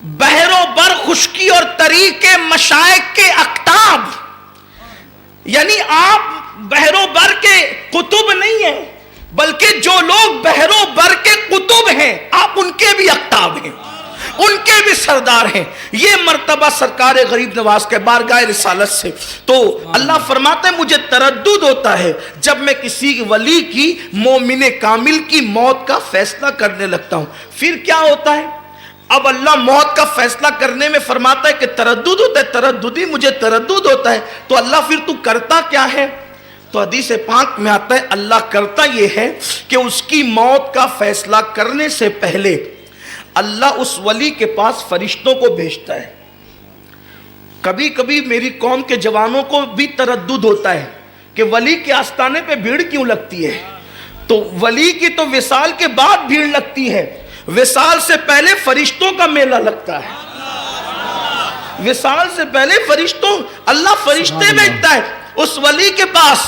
بحر و بر خشکی اور طریق مشائق کے اقطاب، یعنی آپ بحر و بر کے قطب نہیں ہیں، بلکہ جو لوگ بحر و بر کے قطب ہیں آپ ان کے بھی اقطاب ہیں، ان کے بھی سردار ہیں۔ یہ مرتبہ سرکار غریب نواز کے بارگاہ رسالت سے تو اللہ فرماتا ہے مجھے تردد ہوتا ہے جب میں کسی ولی کی، مومن کامل کی موت کا فیصلہ کرنے لگتا ہوں۔ پھر کیا ہوتا ہے؟ اب اللہ موت کا فیصلہ کرنے میں فرماتا ہے کہ تردد ہوتا ہے، ترددی مجھے تردد ہوتا ہے، تو اللہ پھر تو کرتا کیا ہے؟ تو حدیث پاک میں آتا ہے اللہ کرتا یہ ہے کہ اس کی موت کا فیصلہ کرنے سے پہلے اللہ اس ولی کے پاس فرشتوں کو بھیجتا ہے۔ کبھی کبھی میری قوم کے جوانوں کو بھی تردد ہوتا ہے کہ ولی کے آستانے پہ بھیڑ کیوں لگتی ہے؟ تو ولی کی تو وصال کے بعد بھیڑ لگتی ہے، وصال سے پہلے فرشتوں کا میلہ لگتا ہے۔ وصال سے پہلے فرشتوں، اللہ فرشتے بھیجتا ہے اس ولی کے پاس،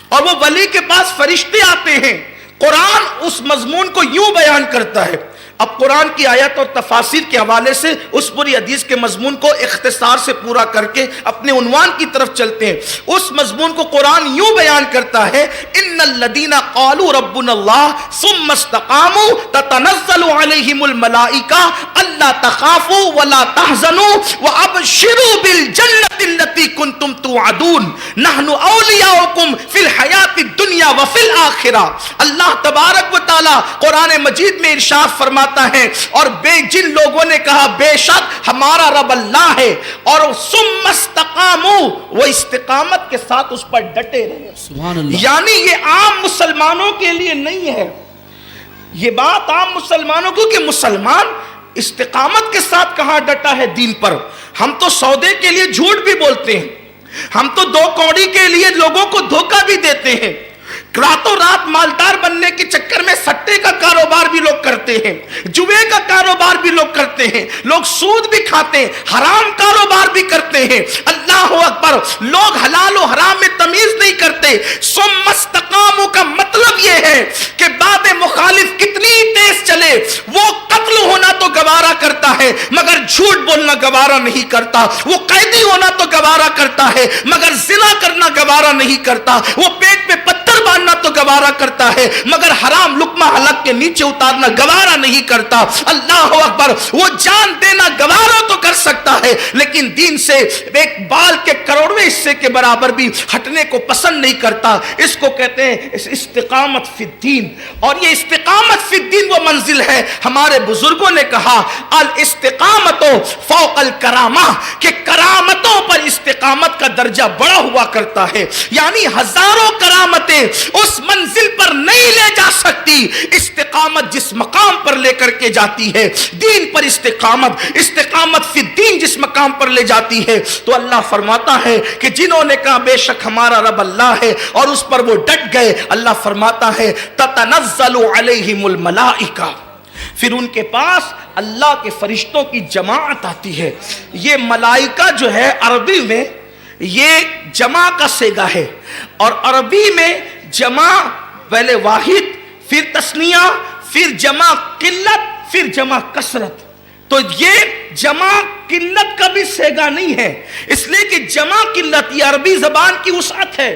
اور وہ ولی کے پاس فرشتے آتے ہیں۔ قرآن اس مضمون کو یوں بیان کرتا ہے۔ اب قرآن کی آیت اور تفاسیر کے حوالے سے اس پوری حدیث کے مضمون کو اختصار سے پورا کر کے اپنے عنوان کی طرف چلتے ہیں۔ اس مضمون کو قرآن یوں بیان کرتا ہے ان الذین قالوا ربنا اللہ ثم استقاموا تتنزل علیہم الملائکہ الا تخافوا ولا تحزنوا وابشروا بالجنۃ التي کنتم توعدون نحن اولیاؤکم فی الحیاۃ الدنیا وفی الآخرہ۔ اللہ تبارک و تعالی قرآن مجید میں ارشاد فرماتا ہے اور جن لوگوں نے کہا بے شک ہمارا رب اللہ ہے اور ثم استقاموا، وہ استقامت کے ساتھ اس پر ڈٹے رہے، سبحان اللہ، یعنی یہ عام مسلمانوں کے لیے نہیں ہے، یہ بات عام مسلمانوں کو کہ مسلمان استقامت کے ساتھ کہاں ڈٹا ہے دین پر۔ ہم تو سودے کے لیے جھوٹ بھی بولتے ہیں، ہم تو دو کوڑی کے لیے لوگوں کو دھوکہ بھی دیتے ہیں، راتوں رات مالدار بننے کے چکر میں سٹے کا کاروبار بھی لوگ کرتے ہیں، جوے کا کاروبار بھی لوگ کرتے ہیں، لوگ سود بھی کھاتے ہیں، حرام کاروبار بھی کرتے ہیں۔ اللہ اکبر، لوگ حلال و حرام میں تمیز نہیں کرتے۔ ثم استقاموا کا مطلب یہ ہے کہ بات مخالف کتنی تیز چلے وہ قتل ہونا تو گوارا کرتا ہے مگر جھوٹ بولنا گوارا نہیں کرتا، وہ قیدی ہونا تو گوارا کرتا ہے مگر زنا کرنا گوارا نہیں کرتا، وہ پیٹ پہ پتھر باندھنا تو گوارا کرتا ہے مگر حرام لقمہ حلق کے نیچے اتارنا گوارا نہیں کرتا۔ اللہ اکبر، وہ جان دینا گوارا تو کر سکتا ہے لیکن دین سے ایک بال کے کروڑویں حصے کے برابر بھی ہٹنے کو پسند نہیں کرتا۔ اس کو کہتے ہیں استقامت فی الدین، اور یہ استقامت فی الدین وہ منزل ہے ہمارے بزرگوں نے کہا الاستقامت فوق الکرامہ، کہ کرامتوں پر استقامت کا درجہ بڑا ہوا کرتا ہے، یعنی ہزاروں کرامتیں اس منزل پر نہیں لے جا سکتی، استقامت جس مقام پر لے کر کے جاتی ہے، دین پر استقامت، استقامت فی الدین جس مقام پر لے جاتی ہے۔ تو اللہ فرماتا ہے کہ جنہوں نے کہا بے شک ہمارا رب اللہ ہے اور اس پر وہ ڈٹ گئے، اللہ فرماتا ہے تتنزل علیہم الملائکہ، پھر ان کے پاس اللہ کے فرشتوں کی جماعت آتی ہے۔ یہ ملائکہ جو ہے عربی میں یہ جمع کا صیغہ ہے، اور عربی میں جمع پہلے واحد، پھر تثنیہ، پھر جمع قلت، پھر جمع کثرت۔ تو یہ جمع قلت کا بھی صیغہ نہیں ہے، اس لیے کہ جمع قلت یہ عربی زبان کی وسعت ہے،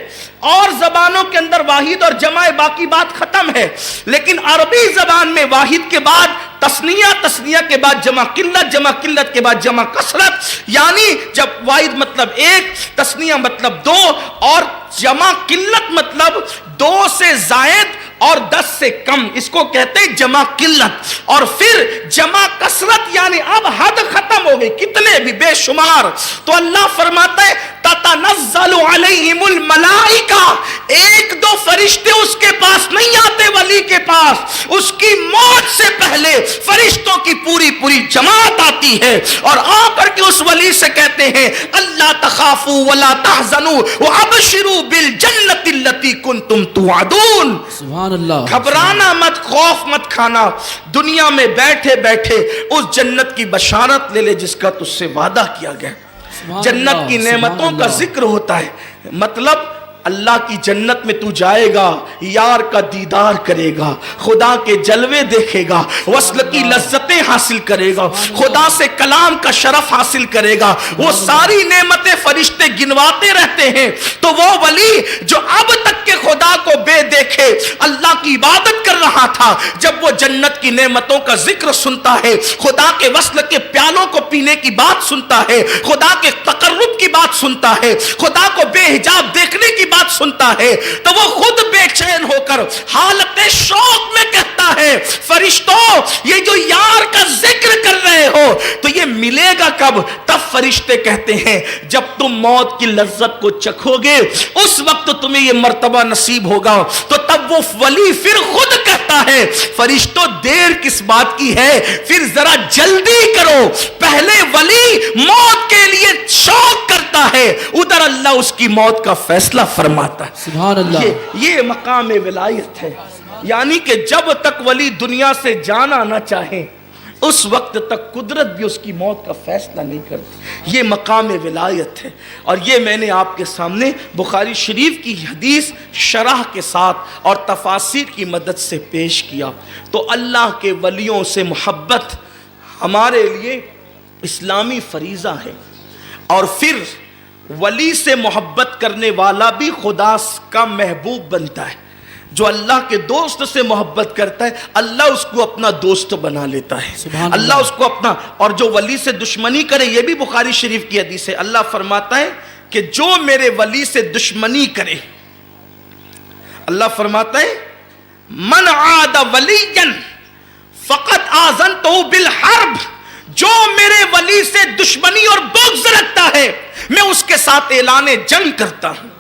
اور زبانوں کے اندر واحد اور جمع باقی بات ختم ہے، لیکن عربی زبان میں واحد کے بعد تثنیہ، تثنیہ کے بعد جمع قلت، جمع قلت کے بعد جمع کثرت، یعنی جب واحد مطلب ایک، تثنیہ مطلب دو، اور جمع قلت مطلب دو سے زائد اور 10 سے کم، اس کو کہتے ہیں جمع قلت۔ اور پھر جمع کثرت یعنی اب حد ختم ہو گئی، کتنے بھی بے شمار۔ تو اللہ فرماتا ہے تتنزل علیہم الملائکہ، ایک دو فرشتے اس کے پاس نہیں آتے، ولی کے پاس اس کی موت سے پہلے فرشتوں کی پوری پوری جماعت آتی ہے، اور آ کر کے اس ولی سے کہتے ہیں اللہ تخافوا ولا تحزنوا وابشروا بالجنۃ التي کنتم توعدون۔ سبحان اللہ، گھبرانا مت، خوف مت کھانا، دنیا میں بیٹھے بیٹھے اس جنت کی بشارت لے لے جس کا تجھ سے وعدہ کیا گیا۔ جنت کی نعمتوں کا ذکر ہوتا ہے، مطلب اللہ کی جنت میں تو جائے گا، یار کا دیدار کرے گا، خدا کے جلوے دیکھے گا، وصل کی لذتیں حاصل کرے گا، خدا سے کلام کا شرف حاصل کرے گا، وہ ساری نعمتیں فرشتے گنواتے رہتے ہیں۔ تو وہ ولی جو اب تک کے خدا کو بے دیکھے اللہ کی عبادت کر رہا تھا، جب وہ جنت کی نعمتوں کا ذکر سنتا ہے، خدا کے وصل کے پیالوں کو پینے کی بات سنتا ہے، خدا کے تقرب کی بات سنتا ہے، خدا کو بے حجاب دیکھنے کی بات سنتا ہے، تو وہ خود بے چین ہو کر حالت شوق میں کہتا ہے، فرشتوں یہ جو یار کا ذکر کر رہے ہو تو یہ ملے گا کب؟ تب فرشتے کہتے ہیں جب تم موت کی لذت کو چکھو گے اس وقت تمہیں یہ مرتبہ نصیب ہوگا۔ تو تب وہ ولی پھر خود کہتا ہے، فرشتوں دیر کس بات کی ہے، پھر ذرا جلدی کرو۔ پہلے ولی موت کے لیے شوق کرتا ہے، ادھر اللہ اس کی موت کا فیصلہ فرماتا ہے۔ سبحان اللہ۔ یہ مقام ولایت ہے، یعنی کہ جب تک ولی دنیا سے جانا نہ چاہے اس وقت تک قدرت بھی اس کی موت کا فیصلہ نہیں کرتی۔ یہ مقام ولایت ہے، اور یہ میں نے آپ کے سامنے بخاری شریف کی حدیث شرح کے ساتھ اور تفاسیر کی مدد سے پیش کیا۔ تو اللہ کے ولیوں سے محبت ہمارے لیے اسلامی فریضہ ہے، اور پھر ولی سے محبت کرنے والا بھی خدا کا محبوب بنتا ہے۔ جو اللہ کے دوست سے محبت کرتا ہے اللہ اس کو اپنا دوست بنا لیتا ہے، اللہ اس کو اپنا۔ اور جو ولی سے دشمنی کرے، یہ بھی بخاری شریف کی حدیث ہے، اللہ فرماتا ہے کہ جو میرے ولی سے دشمنی کرے، اللہ فرماتا ہے من عاد ولیا فقد آذنتہ بالحرب، جو میرے ولی سے دشمنی اور بغض رکھتا ہے میں اس کے ساتھ اعلان جنگ کرتا ہوں۔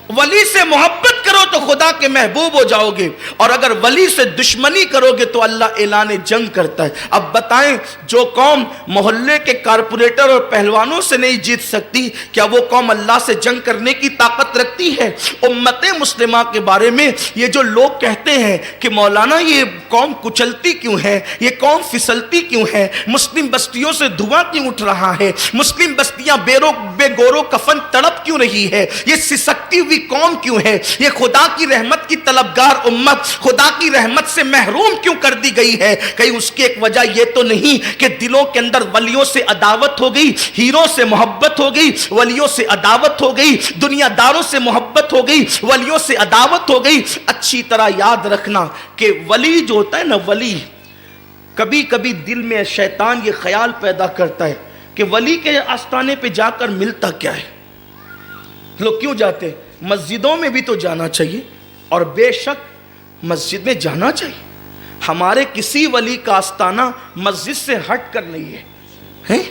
ولی سے محبت کرو تو خدا کے محبوب ہو جاؤ گے، اور اگر ولی سے دشمنی کرو گے تو اللہ اعلان جنگ کرتا ہے۔ اب بتائیں، جو قوم محلے کے کارپوریٹر اور پہلوانوں سے نہیں جیت سکتی، کیا وہ قوم اللہ سے جنگ کرنے کی طاقت رکھتی ہے؟ امت مسلمہ کے بارے میں یہ جو لوگ کہتے ہیں کہ مولانا یہ قوم کچلتی کیوں ہے، یہ قوم پھسلتی کیوں ہے، مسلم بستیوں سے دھواں کیوں اٹھ رہا ہے، مسلم بستیاں بے گورو کفن تڑپ کیوں رہی ہے، یہ سسکتی ہوئی قوم کیوں ہے، یہ خدا کی رحمت کی طلبگار امت خدا کی رحمت سے محروم کیوں کر دی گئی ہے؟ کہیں اس کی ایک وجہ یہ تو نہیں کہ دلوں کے اندر ولیوں سے عداوت ہو گئی، ہیروں سے محبت ہو گئی، ولیوں سے عداوت ہو گئی، دنیا داروں سے محبت ہو گئی، ولیوں سے عداوت ہو گئی۔ اچھی طرح یاد رکھنا کہ ولی جو ہوتا ہے نا، ولی کبھی کبھی دل میں شیطان یہ خیال پیدا کرتا ہے کہ ولی کے آستانے پہ جا کر ملتا کیا ہے۔ لوگ کیوں جاتے ہیں؟ مسجدوں میں بھی تو جانا چاہیے، اور بے شک مسجد میں جانا چاہیے۔ ہمارے کسی ولی کا آستانہ مسجد سے ہٹ کر نہیں ہے۔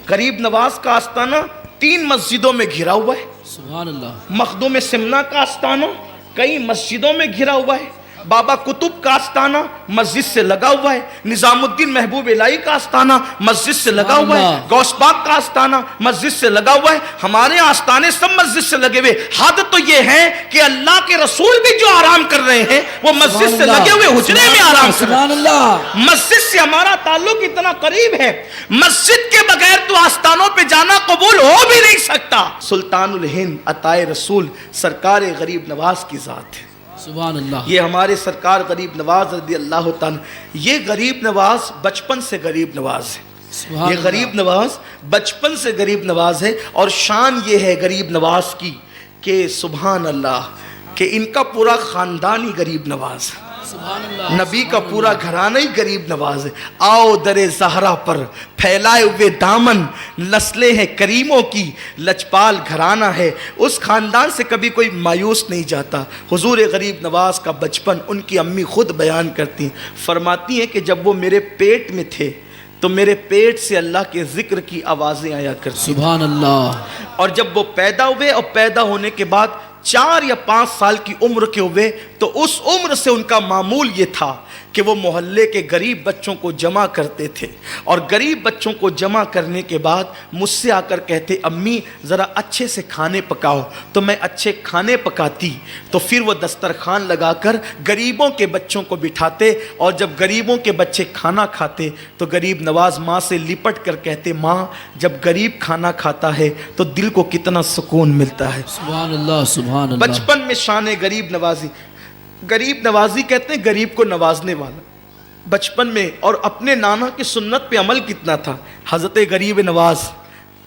غریب نواز کا آستانہ 3 مسجدوں میں گھرا ہوا ہے، سبحان اللہ۔ مخدوم سمنا کا آستانہ کئی مسجدوں میں گھرا ہوا ہے، بابا قطب کا آستانہ مسجد سے لگا ہوا ہے، نظام الدین محبوب الہی کا آستانہ مسجد سے لگا ہوا ہے، غوث پاک کا آستانہ مسجد سے لگا ہوا ہے۔ ہمارے آستانے سب مسجد سے لگے ہوئے۔ حد تو یہ ہے کہ اللہ کے رسول بھی جو آرام کر رہے ہیں وہ مسجد سے لگے ہوئے حجرے میں آرام کر رہے ہیں۔ مسجد سے ہمارا تعلق اتنا قریب ہے، مسجد کے بغیر تو آستانوں پہ جانا قبول ہو بھی نہیں سکتا۔ سلطان الہند عطائے رسول سرکار غریب نواز کی ذات ہے، سبحان اللہ۔ یہ ہمارے سرکار غریب نواز رضی اللہ تعالیٰ، یہ غریب نواز بچپن سے غریب نواز ہے، یہ غریب نواز بچپن سے غریب نواز ہے، اور شان یہ ہے غریب نواز کی کہ سبحان اللہ کہ ان کا پورا خاندان ہی غریب نواز ہے، نبی کا پورا گھرانہ ہی غریب نواز ہے۔ آؤ در زہرا پر پھیلائے ہوئے دامن، نسلیں ہیں کریموں کی لجپال گھرانہ ہے۔ اس خاندان سے کبھی کوئی مایوس نہیں جاتا۔ حضور غریب نواز کا بچپن ان کی امی خود بیان کرتی ہیں، فرماتی ہیں کہ جب وہ میرے پیٹ میں تھے تو میرے پیٹ سے اللہ کے ذکر کی آوازیں آیا کرتی، سبحان اللہ۔ اور جب وہ پیدا ہوئے اور پیدا ہونے کے بعد 4 یا 5 سال کی عمر کے ہوئے تو اس عمر سے ان کا معمول یہ تھا کہ وہ محلے کے غریب بچوں کو جمع کرتے تھے اور غریب بچوں کو جمع کرنے کے بعد مجھ سے آ کر کہتے امی ذرا اچھے سے کھانے پکاؤ، تو میں اچھے کھانے پکاتی، تو پھر وہ دسترخوان لگا کر غریبوں کے بچوں کو بٹھاتے، اور جب غریبوں کے بچے کھانا کھاتے تو غریب نواز ماں سے لپٹ کر کہتے ماں جب غریب کھانا کھاتا ہے تو دل کو کتنا سکون ملتا ہے۔ سبحان اللہ سبحان اللہ۔ بچپن میں شان غریب نوازی، غریب نوازی کہتے ہیں غریب کو نوازنے والا۔ بچپن میں اور اپنے نانا کی سنت پہ عمل کتنا تھا۔ حضرت غریب نواز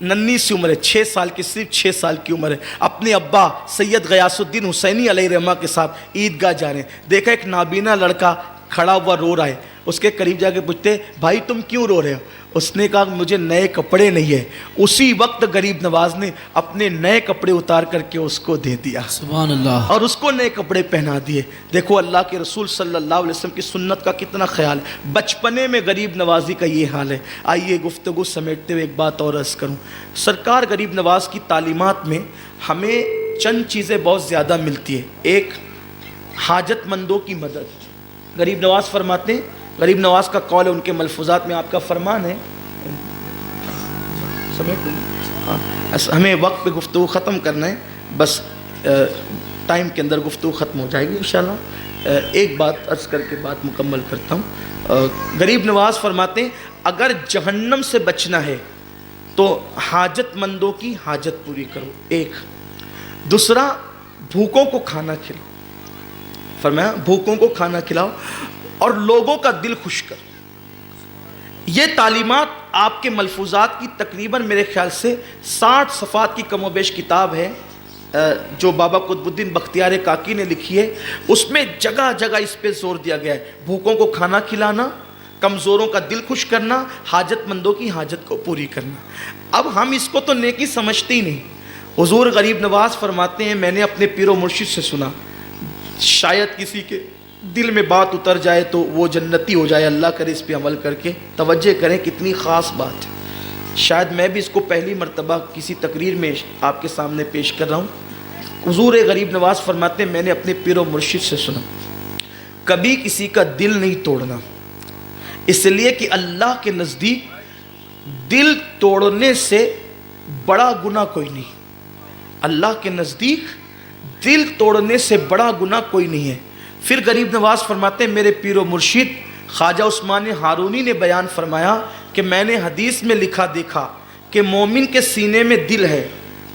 ننھی سی عمر ہے، 6 سال کی، صرف 6 سال کی عمر ہے، اپنے ابا سید غیاث الدین حسینی علیہ رحمہ کے ساتھ عیدگاہ جا رہے ہیں، دیکھا ایک نابینا لڑکا کھڑا ہوا رو رہا ہے، اس کے قریب جا کے پوچھتے بھائی تم کیوں رو رہے ہو؟ اس نے کہا مجھے نئے کپڑے نہیں ہے۔ اسی وقت غریب نواز نے اپنے نئے کپڑے اتار کر کے اس کو دے دیا، سبحان اللہ، اور اس کو نئے کپڑے پہنا دیے۔ دیکھو اللہ کے رسول صلی اللہ علیہ وسلم کی سنت کا کتنا خیال ہے، بچپنے میں غریب نوازی کا یہ حال ہے۔ آئیے گفتگو سمیٹتے ہوئے ایک بات اور عرض کروں، سرکار غریب نواز کی تعلیمات میں ہمیں چند چیزیں بہت زیادہ ملتی ہے۔ ایک، حاجت مندوں کی مدد۔ غریب نواز فرماتے ہیں، غریب نواز کا قول ہے، ان کے ملفوظات میں آپ کا فرمان ہے، ہمیں وقت پہ گفتگو ختم کرنا ہے، بس ٹائم کے اندر گفتگو ختم ہو جائے گی انشاءاللہ۔ ایک بات عرض کر کے بات مکمل کرتا ہوں۔ غریب نواز فرماتے ہیں اگر جہنم سے بچنا ہے تو حاجت مندوں کی حاجت پوری کرو، ایک۔ دوسرا، بھوکوں کو کھانا کھلاؤ، فرمایا بھوکوں کو کھانا کھلاؤ اور لوگوں کا دل خوش کرو۔ یہ تعلیمات آپ کے ملفوظات کی تقریباً میرے خیال سے 60 صفحات کی کم و بیش کتاب ہے جو بابا قطب الدین بختیار کاکی نے لکھی ہے، اس میں جگہ جگہ اس پہ زور دیا گیا ہے، بھوکوں کو کھانا کھلانا، کمزوروں کا دل خوش کرنا، حاجت مندوں کی حاجت کو پوری کرنا۔ اب ہم اس کو تو نیکی سمجھتے ہی نہیں۔ حضور غریب نواز فرماتے ہیں میں نے اپنے پیر و مرشد سے سنا، شاید کسی کے دل میں بات اتر جائے تو وہ جنتی ہو جائے، اللہ کرے اس پہ عمل کر کے۔ توجہ کریں کتنی خاص بات ہے، شاید میں بھی اس کو پہلی مرتبہ کسی تقریر میں آپ کے سامنے پیش کر رہا ہوں۔ حضور غریب نواز فرماتے ہیں میں نے اپنے پیر و مرشد سے سنا، کبھی کسی کا دل نہیں توڑنا، اس لیے کہ اللہ کے نزدیک دل توڑنے سے بڑا گناہ کوئی نہیں، اللہ کے نزدیک دل توڑنے سے بڑا گناہ کوئی نہیں ہے۔ پھر غریب نواز فرماتے ہیں میرے پیر و مرشد خواجہ عثمان ہارونی نے بیان فرمایا کہ میں نے حدیث میں لکھا دیکھا کہ مومن کے سینے میں دل ہے،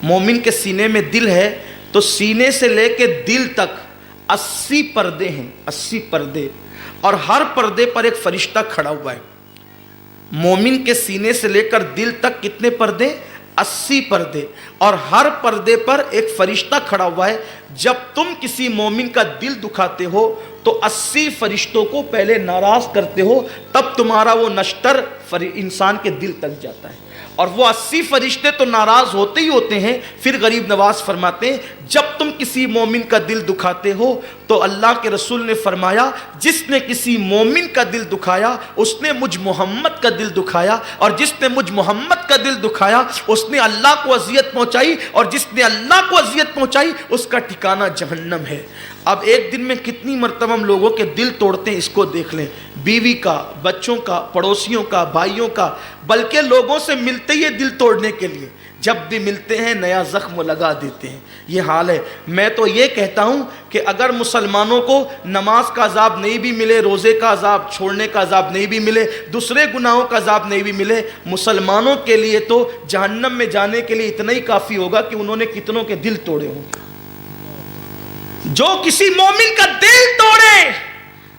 مومن کے سینے میں دل ہے تو سینے سے لے کے دل تک 80 پردے ہیں، 80 پردے، اور ہر پردے پر ایک فرشتہ کھڑا ہوا ہے۔ مومن کے سینے سے لے کر دل تک کتنے پردے؟ 80 پردے، اور ہر پردے پر ایک فرشتہ کھڑا ہوا ہے۔ جب تم کسی مومن کا دل دکھاتے ہو تو 80 فرشتوں کو پہلے ناراض کرتے ہو، تب تمہارا وہ نشتر انسان کے دل تک جاتا ہے، اور وہ 80 فرشتے تو ناراض ہوتے ہی ہوتے ہیں۔ پھر غریب نواز فرماتے ہیں جب تم کسی مومن کا دل دکھاتے ہو تو اللہ کے رسول نے فرمایا جس نے کسی مومن کا دل دکھایا اس نے مجھ محمد کا دل دکھایا، اور جس نے مجھ محمد کا دل دکھایا اس نے اللہ کو اذیت پہنچائی، اور جس نے اللہ کو اذیت پہنچائی اس کا ٹھکانہ جہنم ہے۔ اب ایک دن میں کتنی مرتبہ ہم لوگوں کے دل توڑتے ہیں اس کو دیکھ لیں، بیوی کا، بچوں کا، پڑوسیوں کا، بھائیوں کا، بلکہ لوگوں سے ملتے ہی دل توڑنے کے لیے، جب بھی ملتے ہیں نیا زخم لگا دیتے ہیں۔ یہ حال ہے۔ میں تو یہ کہتا ہوں کہ اگر مسلمانوں کو نماز کا عذاب نہیں بھی ملے، روزے کا عذاب چھوڑنے کا عذاب نہیں بھی ملے، دوسرے گناہوں کا عذاب نہیں بھی ملے، مسلمانوں کے لیے تو جہنم میں جانے کے لیے اتنا ہی کافی ہوگا کہ انہوں نے کتنوں کے دل توڑے ہوں گے۔ جو کسی مومن کا دل توڑے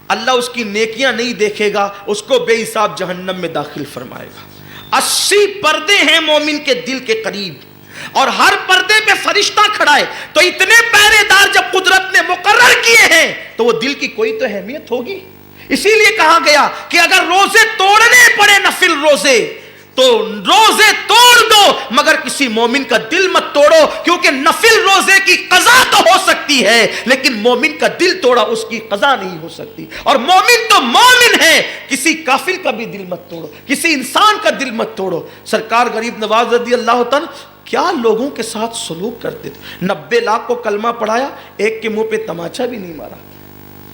اللہ اس کی نیکیاں نہیں دیکھے گا، اس کو بے حساب جہنم میں داخل فرمائے گا۔ 80 پردے ہیں مومن کے دل کے قریب، اور ہر پردے پہ فرشتہ کھڑا ہے، تو اتنے پہرے دار جب قدرت نے مقرر کیے ہیں تو وہ دل کی کوئی تو اہمیت ہوگی۔ اسی لیے کہا گیا کہ اگر روزے توڑنے پڑے نفل روزے تو روزے توڑ دو، مگر کسی مومن کا دل مت توڑو، کیونکہ نفل روزے کی قضا تو ہو سکتی ہے لیکن مومن کا دل توڑا اس کی قضا نہیں ہو سکتی۔ اور مومن تو مومن ہے، کسی کافر کا بھی دل مت توڑو، کسی انسان کا دل مت توڑو۔ سرکار غریب نواز رضی اللہ تعالی کیا لوگوں کے ساتھ سلوک کرتے تھے، 90 لاکھ کو کلمہ پڑھایا، ایک کے منہ پہ تماچا بھی نہیں مارا۔